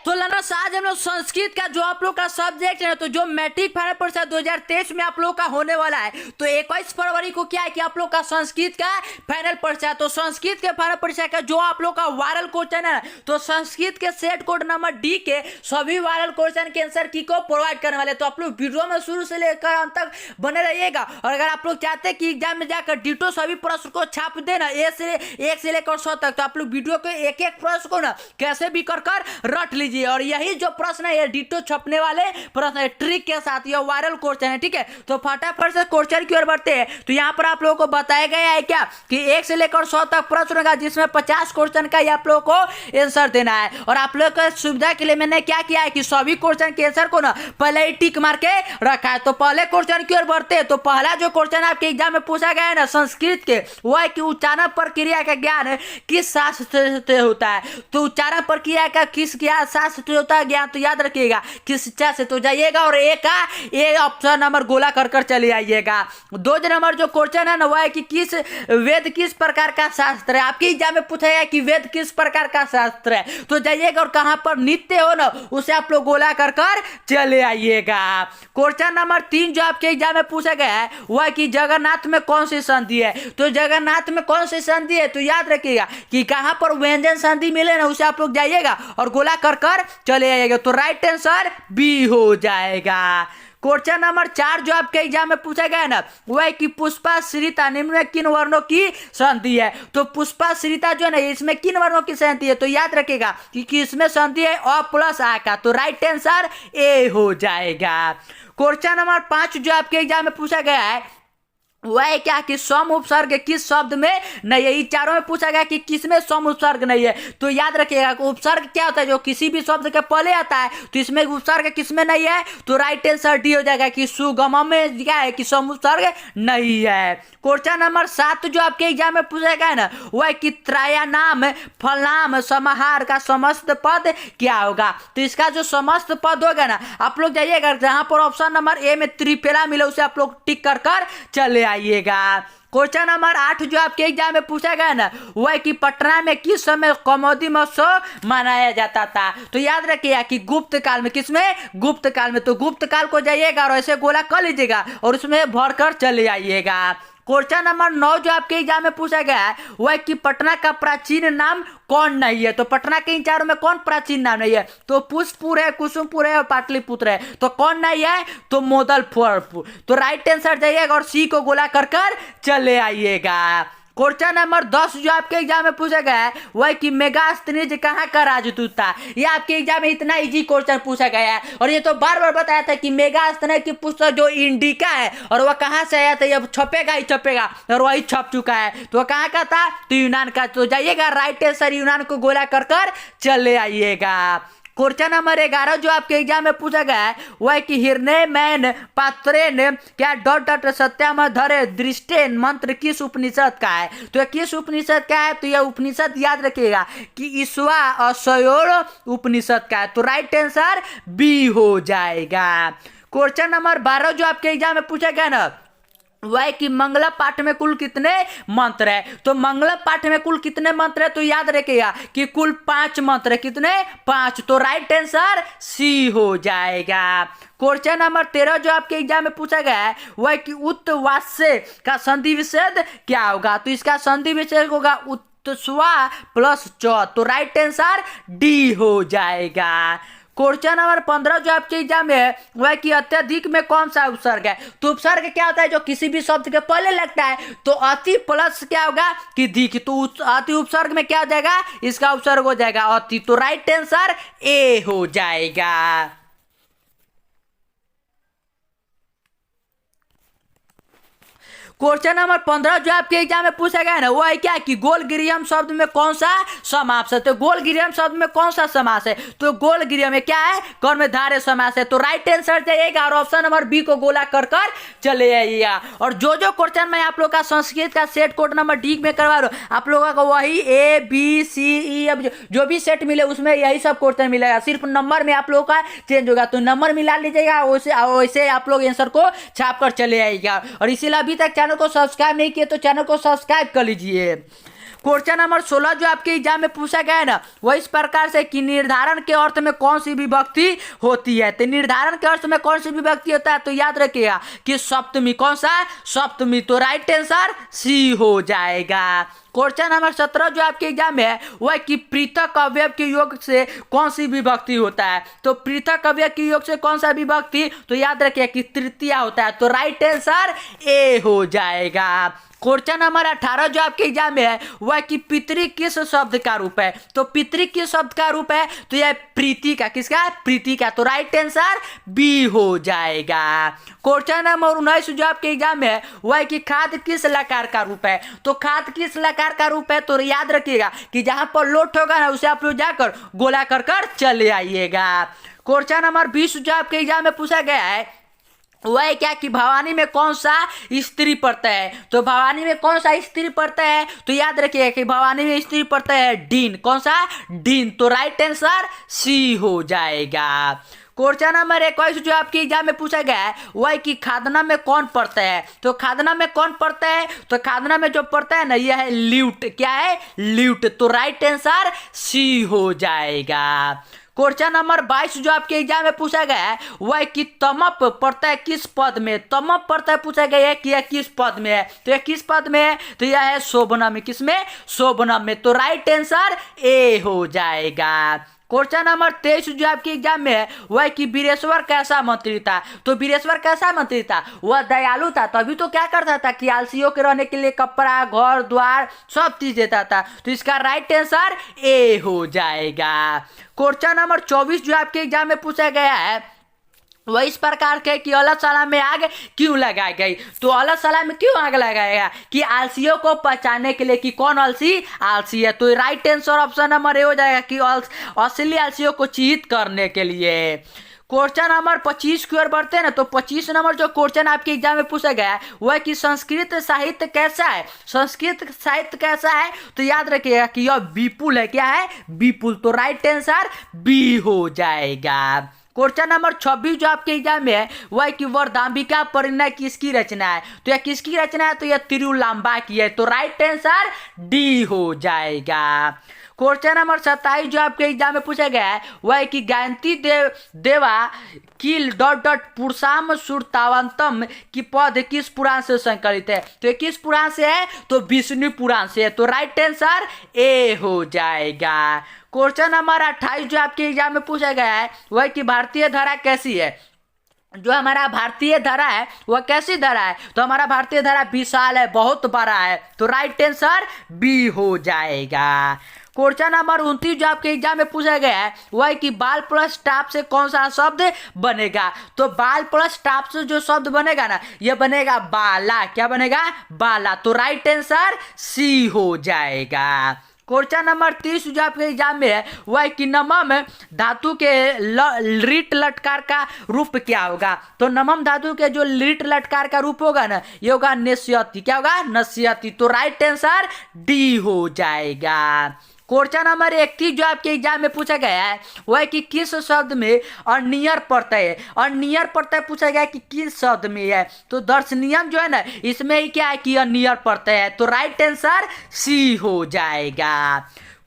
तो लर्नर्स आज हम लोग संस्कृत का जो आप लोग का सब्जेक्ट है, तो जो मैट्रिक फाइनल परीक्षा 2023 में आप लोग का होने वाला है, तो 21 फरवरी को क्या है कि आप लोग का संस्कृत का फाइनल परीक्षा। तो संस्कृत के फाइनल परीक्षा का जो आप लोग का वायरल क्वेश्चन है, तो संस्कृत के सेट कोड नंबर डी के सभी वायरल क्वेश्चन के आंसर की को प्रोवाइड करने वाले। तो आप लोग वीडियो में शुरू से लेकर अंत तक बने रहिएगा। और अगर आप लोग चाहते हैं कि एग्जाम में जाकर डिटो सभी प्रश्न को छाप देना एक से लेकर 100 तक, तो आप लोग वीडियो के एक एक प्रश्न को ना कैसे भी कर रट लीजिए। और यही जो प्रश्न है ये डिटो छपने वाले प्रश्न है, ट्रिक के साथ ये वायरल क्वेश्चन है, ठीक है। तो फटाफट से क्वेश्चन की ओर बढ़ते हैं। तो यहाँ पर आप लोगों को बताया गया है क्या कि 1 से लेकर 100 तक प्रश्न होगा, जिसमें 50 क्वेश्चन का आप लोगों को आंसर देना है। और आप लोग के सुविधा के लिए मैंने क्या किया है कि सभी क्वेश्चन के आंसर को ना पहले ही टिक मार के रखा है। तो पहले क्वेश्चन की ओर बढ़ते हैं। तो पहला जो क्वेश्चन आपके एग्जाम में पूछा गया है ना संस्कृत के, वो है कि उच्चारण प्रक्रिया का ज्ञान किस शास्त्र से होता है। तो उच्चारण प्रक्रिया का किस शास्त्र से होता है ज्ञान, तो याद रखिएगा किस शिक्षा से। तो जाइएगा और एक ऑप्शन नंबर गोला कर चले आइएगा। 2 नंबर जो क्वेश्चन है ना, वो है कि वेद किस प्रकार का शास्त्र है। आपके एग्जाम में पूछा गया कि वेद किस प्रकार का शास्त्र है। तो जाइएगा और कहां पर नित्य हो ना, उसे आप लोग गोला कर चले आइएगा। क्वेश्चन नंबर 3 जो आपके एग्जाम में पूछा गया है, वह है कि जगन्नाथ में कौन सी संधि है। तो जगन्नाथ में कौन सी संधि है, तो याद रखिएगा कि कहां पर व्यंजन संधि मिले ना, उसे आप लोग जाइएगा और गोला कर चले आइएगा। तो राइट आंसर बी हो जाएगा। क्वेश्चन नंबर 4 जो आपके एग्जाम में पूछा गया है ना, वह है कि पुष्पा श्रिता निम्न में किन वर्णों की संधि है। तो पुष्पा श्रिता जो है ना, इसमें किन वर्णों की संधि है। तो याद रखिएगा कि इसमें संधि है अ प्लस आ का। तो राइट आंसर ए हो जाएगा। क्वेश्चन नंबर 5 जो आपके एग्जाम में पूछा गया है, वह है क्या कि सम उपसर्ग किस शब्द में नहीं है। इन चारों में पूछा गया कि किसमें सम उपसर्ग नहीं है। तो याद रखिएगा उपसर्ग क्या होता है, जो किसी भी शब्द के पहले आता है। तो इसमें उपसर्ग किसमें नहीं है, तो राइट आंसर डी हो जाएगा कि सुगम में क्या है कि सम उपसर्ग नहीं है। क्वेश्चन नंबर 7 जो आपके एग्जाम में पूछा गया है ना, वह है कि त्रयानाम फलनाम समाहार का समस्त पद क्या होगा। तो इसका जो समस्त पद होगा ना, आप लोग जाइएगा जहां पर ऑप्शन नंबर ए में त्रिफेरा मिले, उसे आप लोग टिक कर चले आइएगा। क्वेश्चन नंबर 8 जो आपके एग्जाम में पूछा गया ना, वह है कि पटना में किस समय कौमुदी महोत्सव मनाया जाता था। तो याद रखिएगा कि गुप्त काल में, किसमें, गुप्त काल में। तो गुप्त काल को जाइएगा और ऐसे गोला कर लीजिएगा और उसमें भर कर चले आइएगा। क्वेश्चन नंबर 9 जो आपके एग्जाम में पूछा गया है, वह है कि पटना का प्राचीन नाम कौन नहीं है। तो पटना के इन चारों में कौन प्राचीन नाम नहीं है। तो पुष्पपुर है, कुसुमपुर है और पाटलिपुत्र है। तो कौन नहीं है, तो मोदलपुर। तो राइट आंसर जाइएगा और सी को गोला कर चले आइएगा। क्वेश्चन नंबर 10 जो आपके एग्जाम में पूछा गया है, वह है कि मेगास्थनीज कहाँ का राजदूत था। ये आपके एग्जाम में इतना इजी क्वेश्चन पूछा गया है। और ये तो बार बार बताया था कि मेगास्थनीज की पुस्तक जो इंडिका है, और वह कहाँ से आया था, ये छपेगा ही छपेगा, और वही छप चुका है। तो वह कहाँ का था, तो यूनान का। तो जाइएगा राइट आंसर यूनान को गोला कर चले आइएगा। क्वेश्चन नंबर 11 जो आपके एग्जाम में पूछा गया है, वह है कि हिरण्य मैन पात्रेन क्या डॉट सत्याम धरे दृष्टेन मंत्र किस उपनिषद का है। तो किस उपनिषद का है, तो यह उपनिषद याद रखिएगा कि ईश्वा और सयोर उपनिषद का है। तो राइट आंसर बी हो जाएगा। क्वेश्चन नंबर 12 जो आपके एग्जाम में पूछा गया ना, वह कि मंगला पाठ में कुल कितने मंत्र है। तो मंगला पाठ में कुल कितने मंत्र है, तो याद रखिएगा कि कुल 5 मंत्र है। कितने, 5। तो राइट आंसर सी हो जाएगा। क्वेश्चन नंबर 13 जो आपके एग्जाम में पूछा गया है, वह कि उत्तवास्य का संधि विच्छेद क्या होगा। तो इसका संधि विच्छेद होगा उत्स्वा प्लस च। तो राइट आंसर डी हो जाएगा। क्वेश्चन नंबर 15 जो आपके एग्जाम में है, वह कि अत्यधिक में कौन सा उपसर्ग है। तो उपसर्ग क्या होता है, जो किसी भी शब्द के पहले लगता है। तो अति प्लस क्या होगा कि अधिक। तो अति उपसर्ग में क्या हो जाएगा, इसका उपसर्ग हो जाएगा अति। तो राइट आंसर ए हो जाएगा। क्वेश्चन नंबर 15 जो आपके एग्जाम में पूछा गया है ना, वो है क्या कि गोलगिरियम शब्द में कौन सा समास है। तो गोलगिरियम शब्द में कौन सा समास है, तो गोलगिरियम में क्या है, कर्मधारय समास है। तो राइट आंसर जाइएगा और ऑप्शन नंबर बी को गोला कर चले आइएगा। और जो क्वेश्चन मैं आप लोग का संस्कृत का सेट कोड नंबर डी में करवा रहा हूँ, आप लोगों को वही ए बी सी ई, अब जो भी सेट मिले उसमें यही सब क्वेश्चन मिलेगा। सिर्फ नंबर में आप लोगों का चेंज होगा। तो नंबर मिला लीजिएगा, वैसे आप लोग आंसर को छाप कर चले आइएगा। और इसीलिए अभी तक चैनल को सब्सक्राइब नहीं किए तो चैनल को सब्सक्राइब कर लीजिए। क्वेश्चन नंबर 16 जो आपके एग्जाम में पूछा गया है ना, वह इस प्रकार से कि निर्धारण के अर्थ में कौन सी विभक्ति होती है। तो निर्धारण के अर्थ में कौन सी विभक्ति होता है, तो याद रखिएगा कि सप्तमी। कौन सा, सप्तमी। तो राइट आंसर सी हो जाएगा। क्वेश्चन नंबर 17 जो आपके एग्जाम में है वह कि पृथक अवयव के योग से कौन सी विभक्ति होता है। तो पृथक अवयव के योग से कौन सा विभक्ति, तो याद रखिए कि तृतीय होता है। तो राइट आंसर ए हो जाएगा। क्वेश्चन नंबर 18 जो आपके एग्जाम में है वह कि पितृ किस शब्द का रूप है। तो पितृ किस शब्द का रूप है, तो यह प्रीति का, किसका, प्रीति का। तो राइट आंसर बी हो जाएगा। क्वेश्चन नंबर 19 जो आपके एग्जाम में है वह कि खाद किस लकार का रूप है। तो खाद किस लकार का रूप है, तो याद रखिएगा कि जहां पर लोट होगा ना उसे आप लोग जाकर गोला कर चले आइएगा। क्वेश्चन नंबर 20 जो आपके एग्जाम में पूछा गया है वह क्या कि भवानी में कौन सा स्त्री प्रत्यय है। तो भवानी में कौन सा स्त्री प्रत्यय है, तो याद रखिएगा कि भवानी में स्त्री प्रत्यय है डीन। कौन सा, डीन। तो राइट आंसर सी हो जाएगा। क्वेश्चन नंबर 21 जो आपके एग्जाम में पूछा गया है वह कि खादना में कौन पढ़ता है। तो खादना में कौन पढ़ता है, तो खादना में जो पढ़ता है ना यह है ल्यूट। क्या है, ल्यूट। तो राइट आंसर सी हो जाएगा। क्वेश्चन नंबर 22 जो आपके एग्जाम में पूछा गया है वह कि तमप पड़ता है किस पद में। तमप पड़ता है पूछा गया है कि यह किस पद में है। तो यह किस पद में है, तो यह है शोभनम में। किसमें, शोभनम में। तो राइट आंसर ए हो जाएगा। क्वेश्चन नंबर 23 जो आपके एग्जाम में है वह कि वीरेश्वर कैसा मंत्री था। तो वीरेश्वर कैसा मंत्री था, वह दयालु था। तभी तो क्या करता था कि आलसियों के रहने के लिए कपड़ा, घर द्वार सब चीज देता था। तो इसका राइट आंसर ए हो जाएगा। क्वेश्चन नंबर 24 जो आपके एग्जाम में पूछा गया है वह इस प्रकार के कि अलग में आग क्यों लगाई गई। तो अलग में क्यों आग लगाएगा, कि आलसियों को पहचानने के लिए कि कौन आलसी, आलसी है। तो right answer option number A हो जाएगा कि असली आलसियों को चिहित करने के लिए। क्वेश्चन नंबर 25 की ओर बढ़ते हैं ना, तो 25 नंबर जो क्वेश्चन आपके एग्जाम में पूछा गया है वह कि संस्कृत साहित्य कैसा है। संस्कृत साहित्य कैसा है, तो याद रखिएगा कि यह विपुल है। क्या है, विपुल। तो राइट आंसर बी हो जाएगा। क्वेश्चन नंबर 26 जो आपके एग्जाम में है वह कि वरदांबिका परिणय किसकी रचना है। तो यह किसकी रचना है, तो यह तिरुलांबा की है। तो राइट आंसर डी हो जाएगा। क्वेश्चन नंबर 27 जो आपके एग्जाम में पूछा गया है वह कि गायंती देवा किल डॉट डॉट पुरुषाम सुरतावंतम की पद किस पुराण से संकलित है। तो ये किस पुराण से है, तो विष्णु पुराण से है। तो राइट आंसर ए हो जाएगा। क्वेश्चन नंबर 28 जो आपके एग्जाम में पूछा गया है वह कि भारतीय धारा कैसी है। जो हमारा भारतीय धारा है वह कैसी धारा है, तो हमारा भारतीय धारा विशाल है, बहुत बड़ा है। तो राइट आंसर बी हो जाएगा। क्वेश्चन नंबर 29 जो आपके एग्जाम में पूछा गया है वह कि बाल प्लस टाप से कौन सा शब्द बनेगा। तो बाल प्लस टाप से जो शब्द बनेगा ना यह बनेगा बाला। क्या बनेगा, बाला। तो राइट आंसर सी हो जाएगा। क्वेश्चन नंबर 30 जो आपके एग्जाम में है वह कि नमम धातु के लीट लटकार का रूप क्या होगा। तो नमम धातु के जो लीट लटकार का रूप होगा ना ये होगा नस्यति। क्या होगा, नस्यति। तो राइट आंसर डी हो जाएगा। क्वेश्चन नंबर 31 जो आपके एग्जाम में पूछा गया है वह कि किस शब्द में अनियर प्रत्यय है। अनियर प्रत्यय पूछा गया कि किस शब्द में है, तो दर्शनीयम जो है ना इसमें ही क्या है कि अनियर प्रत्यय है। तो राइट आंसर सी हो जाएगा।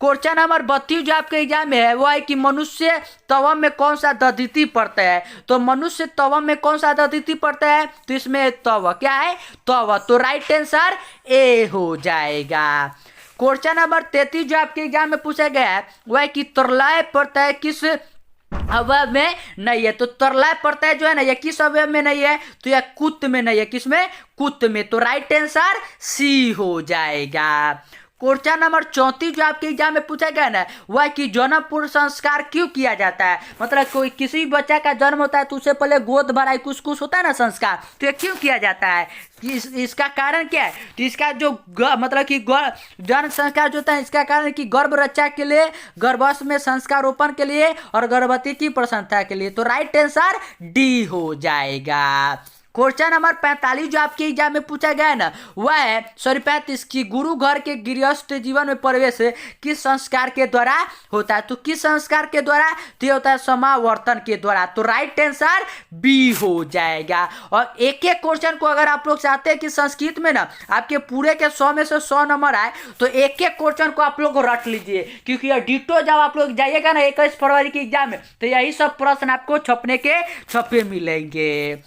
क्वेश्चन नंबर 32 जो आपके एग्जाम में है वो है कि मनुष्य तवम में कौन सा दधिति प्रत्यय है। तो मनुष्य तवम में कौन सा दधिति प्रत्यय है, तो इसमें तव। क्या है, तव। तो राइट आंसर ए हो जाएगा। क्वेश्चन नंबर 33 जो आपके एग्जाम में पूछा गया है वह कि तरलय प्रत्यय किस अवयव में नहीं है। तो तरलय प्रत्यय जो है ना यह किस अवयव में नहीं है, तो यह कुत में नहीं है। किसमें, कुत में। तो राइट आंसर सी हो जाएगा। क्वेश्चन नंबर 34 जो आपके एग्जाम में पूछा गया ना वह कि जन्म पूर्व संस्कार क्यों किया जाता है। मतलब कोई किसी भी बच्चा का जन्म होता है तो उससे पहले गोद भराई कुछ होता है ना संस्कार, तो ये क्यों किया जाता है, इसका कारण क्या है। तो इसका जो मतलब कि जन्म संस्कार जो होता है इसका कारण कि गर्भ रक्षा के लिए, गर्भाशय में संस्कार रोपण के लिए और गर्भवती की प्रसन्नता के लिए। तो राइट आंसर डी हो जाएगा। क्वेश्चन नंबर 45 जो आपके एग्जाम में पूछा गया है ना, वह है 35 की गुरु घर के गृहस्थ जीवन में प्रवेश किस संस्कार के द्वारा होता है। तो किस संस्कार के द्वारा, तो ये होता है समावर्तन के द्वारा। तो राइट आंसर बी हो जाएगा। और एक एक क्वेश्चन को अगर आप लोग चाहते हैं कि संस्कृत में ना आपके पूरे के 100 में से 100 नंबर आए, तो एक एक क्वेश्चन को आप लोग रट लीजिए, क्योंकि यह डिटो जब आप लोग जाइएगा ना 21 फरवरी के एग्जाम में, तो यही सब प्रश्न आपको छपने के छपे मिलेंगे।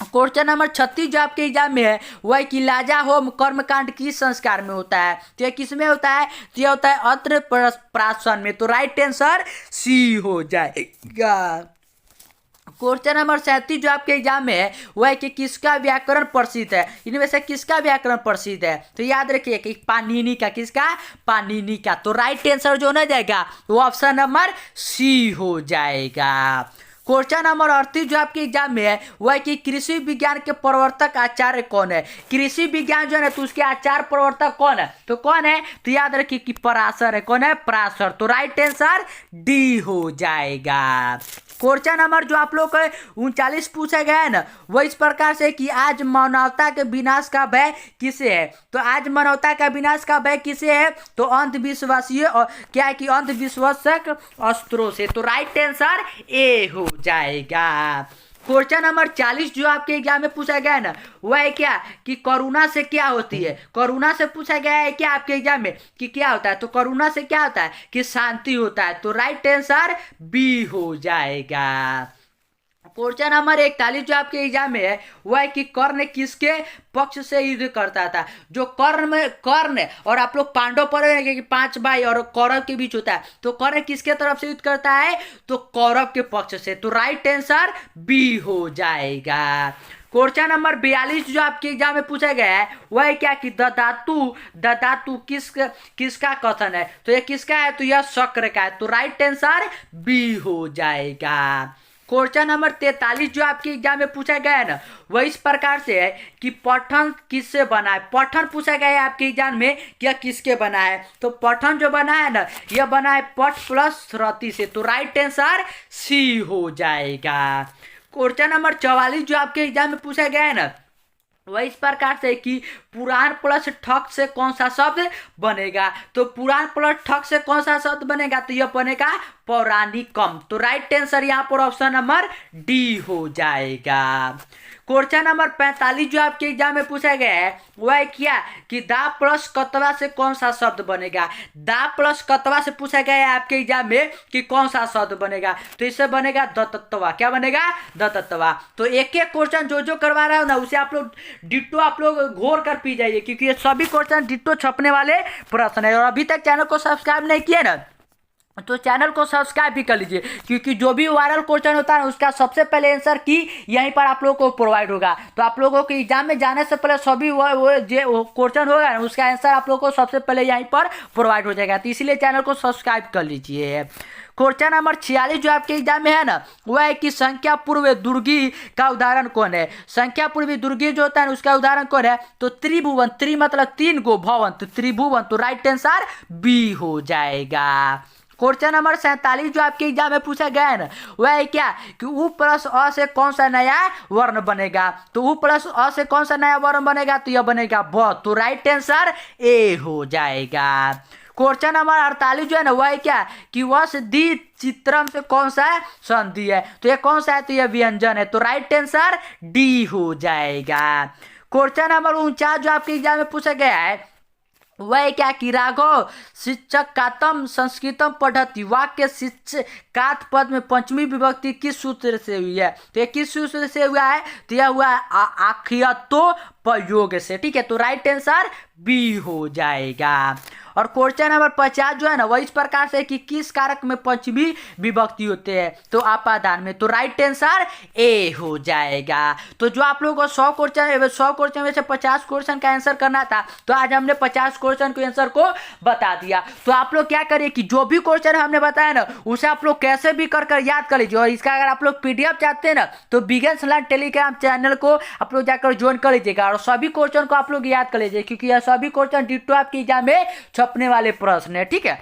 क्वेश्चन नंबर 36 जो आपके एग्जाम में है, वह कि लाजा होम कर्मकांड किस संस्कार में होता है। तो यह किस में होता है, तो यह होता है अत्र प्राशन में। तो राइट आंसर सी हो जाएगा। क्वेश्चन नंबर 37 जो आपके एग्जाम में है, वह कि किसका व्याकरण प्रसिद्ध है। इनमें से किसका व्याकरण प्रसिद्ध है, तो याद रखिए कि पाणिनि का। किसका, पाणिनि का। तो राइट आंसर जो हो जाएगा वो ऑप्शन नंबर सी हो जाएगा। क्वेश्चन नंबर 38 जो आपके एग्जाम में है, वह कि कृषि विज्ञान के प्रवर्तक आचार्य कौन है। कृषि विज्ञान जो है तो उसके आचार्य प्रवर्तक कौन है, तो कौन है, तो याद रखिए कि पराशर है। कौन है, पराशर। तो राइट आंसर डी हो जाएगा। क्वेश्चन नंबर जो आप लोग 39 पूछा गया है ना, वो इस प्रकार से कि आज मानवता के विनाश का भय किसे है। तो आज मानवता का विनाश का भय किसे है, तो अंधविश्वासी और क्या है कि अंधविश्वासक अस्त्रों से। तो राइट आंसर ए हो जाएगा। क्वेश्चन नंबर 40 जो आपके एग्जाम में पूछा गया है ना, वह है क्या कि करुणा से क्या होती है। करुणा से पूछा गया है क्या आपके एग्जाम में कि क्या होता है, तो करुणा से क्या होता है कि शांति होता है। तो राइट आंसर बी हो जाएगा। क्वेश्चन नंबर 41 जो आपके एग्जाम में है, वह है कि कर्ण किसके पक्ष से युद्ध करता था। जो कर्ण और आप लोग पांडव पढ़े कि 5 भाई और कौरव के बीच होता है, तो कर्ण किसके तरफ से युद्ध करता है, तो कौरव के पक्ष से। तो राइट आंसर बी हो जाएगा। क्वेश्चन नंबर 42 जो आपके एग्जाम में पूछा गया है, वह है क्या कि ददातु किसका कथन है। तो यह किसका है, तो यह शक्र का है। तो राइट आंसर बी हो जाएगा। क्वेश्चन नंबर 43 जो आपके एग्जाम में पूछा गया है ना, वह इस प्रकार से है कि पठन किससे बना है। पठन पूछा गया है आपके एग्जाम में क्या किसके बना है, तो पठन जो बना है ना, यह बना है पठ प्लस श्रुति से। तो राइट आंसर सी हो जाएगा। क्वेश्चन नंबर 44 जो आपके एग्जाम में पूछा गया है ना, वह इस प्रकार से कि पुराण प्लस ठक से कौन सा शब्द बनेगा। तो पुराण प्लस ठक से कौन सा शब्द बनेगा, तो यह बनेगा पौराणिकम। तो राइट आंसर यहाँ पर ऑप्शन नंबर डी हो जाएगा। क्वेश्चन नंबर 45 जो आपके एग्जाम में पूछा गया है, वह क्या कि दा प्लस कतवा से कौन सा शब्द बनेगा। दा प्लस कतवा से पूछा गया है आपके एग्जाम में कि कौन सा शब्द बनेगा, तो इससे बनेगा दत्तवा। क्या बनेगा, दत्तवा। तो एक एक क्वेश्चन जो करवा रहा हो ना, उसे आप लोग डिट्टो आप लोग घोर कर पी जाइए, क्योंकि ये सभी क्वेश्चन डिट्टो छपने वाले प्रश्न है। और अभी तक चैनल को सब्सक्राइब नहीं किया ना, तो चैनल को सब्सक्राइब भी कर लीजिए, क्योंकि जो भी वायरल क्वेश्चन होता है उसका सबसे पहले आंसर की यहीं पर आप लोगों को प्रोवाइड होगा। तो आप लोगों को एग्जाम में जाने से पहले सभी वो क्वेश्चन होगा ना, उसका आंसर आप लोगों को सबसे पहले यहीं पर प्रोवाइड हो जाएगा। तो इसीलिए चैनल को सब्सक्राइब कर लीजिए। क्वेश्चन नंबर 46 जो आपके एग्जाम में है ना, वह है कि संख्या पूर्व दुर्गी का उदाहरण कौन है। संख्या पूर्वी दुर्गी जो होता है उसका उदाहरण कौन है, तो त्रिभुवन। त्रि मतलब 3 गो, भवन तो त्रिभुवन। तो राइट आंसर बी हो जाएगा। क्वेश्चन नंबर 47 जो आपके एग्जाम में पूछा गया है ना, वह है क्या कि उ प्लस अ से कौन सा नया वर्ण बनेगा। तो उ प्लस अ से कौन सा नया वर्ण बनेगा, तो यह बनेगा ब। तो राइट आंसर ए हो जाएगा। क्वेश्चन नंबर 48 जो है ना, वह है क्या कि वह दी चित्रम से कौन सा संधि है। तो यह कौन सा है, तो यह व्यंजन है। तो राइट आंसर डी हो जाएगा। क्वेश्चन नंबर 49 जो आपके एग्जाम में पूछा गया है, वह क्या कि राघव शिक्षकातम संस्कृतम पढ़ती। वाक्य शिक्षकात पद में पंचमी विभक्ति किस सूत्र से हुई है, तो यह किस सूत्र से हुआ है, तो यह हुआ है आखियतो प्रयोग से। ठीक है, तो राइट आंसर बी हो जाएगा। और क्वेश्चन नंबर 50 जो है ना, वह इस प्रकार से कि किस कारक में पंचमी विभक्ति होते हैं, तो आपादान में। तो राइट आंसर ए हो जाएगा। तो जो आप लोगों को 100 क्वेश्चन में से 50 क्वेश्चन का आंसर करना था, तो आज हमने 50 क्वेश्चन के आंसर को बता दिया। तो आप लोग क्या करिए कि जो भी क्वेश्चन हमने बताया ना, उसे आप लोग कैसे भी कर याद कर लीजिए। और इसका अगर आप लोग PDF चाहते हैं ना, तो बिगिनर्स लर्न टेलीग्राम चैनल को आप लोग जाकर ज्वाइन कर लीजिएगा। और सभी क्वेश्चन को आप लोग याद कर लीजिए, क्योंकि यह सभी क्वेश्चन डिट्टो आपके एग्जाम में छपने वाले प्रश्न है। ठीक है।